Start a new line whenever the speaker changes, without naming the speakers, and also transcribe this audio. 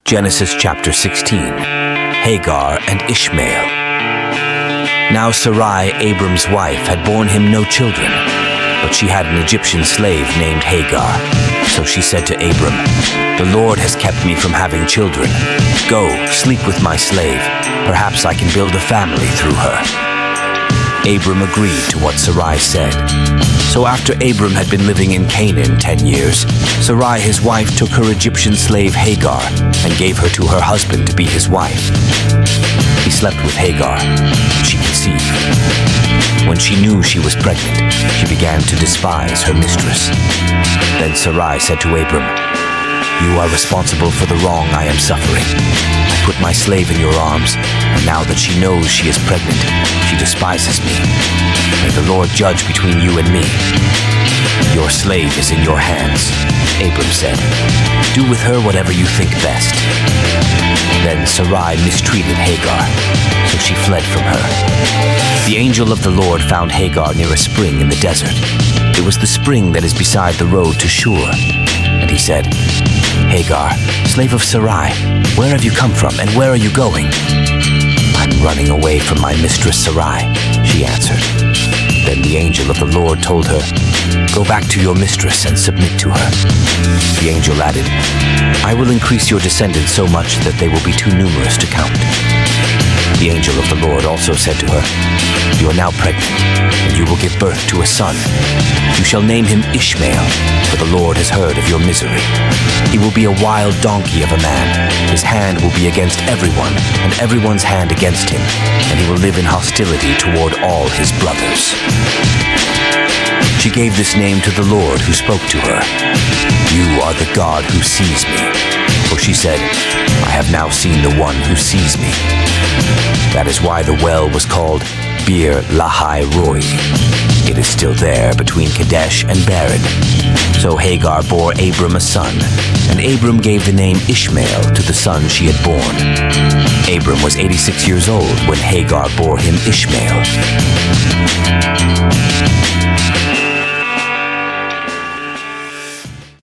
Genesis chapter 16. Hagar and Ishmael. Now Sarai, Abram's wife, had borne him no children, but she had an Egyptian slave named Hagar. So she said to Abram, "The Lord has kept me from having children. Go, sleep with my slave. Perhaps I can build a family through her." Abram agreed to what Sarai said. So after Abram had been living in Canaan 10 years, Sarai his wife took her Egyptian slave Hagar and gave her to her husband to be his wife. He slept with Hagar, and she conceived. When she knew she was pregnant, she began to despise her mistress. Then Sarai said to Abram, "You are responsible for the wrong I am suffering. I put my slave in your arms, and now that she knows she is pregnant, she despises me. May the Lord judge between you and me." "Your slave is in your hands," Abram said. "Do with her whatever you think best." Then Sarai mistreated Hagar, so she fled from her. The angel of the Lord found Hagar near a spring in the desert. It was the spring that is beside the road to Shur. And he said, "Hagar, slave of Sarai, where have you come from and where are you going?" "I'm running away from my mistress Sarai," she answered. Then the angel of the Lord told her, "Go back to your mistress and submit to her." The angel added, "I will increase your descendants so much that they will be too numerous to count." The angel of the Lord also said to her, "You are now pregnant, and you will give birth to a son. You shall name him Ishmael, for the Lord has heard of your misery. He will be a wild donkey of a man. His hand will be against everyone, and everyone's hand against him, and he will live in hostility toward all his brothers." She gave this name to the Lord who spoke to her, "You are the God who sees me." For she said, "I have now seen the one who sees me." That is why the well was called Bir Lahai Roi. It is still there between Kadesh and Bered. So Hagar bore Abram a son, and Abram gave the name Ishmael to the son she had born. Abram was 86 years old when Hagar bore him Ishmael.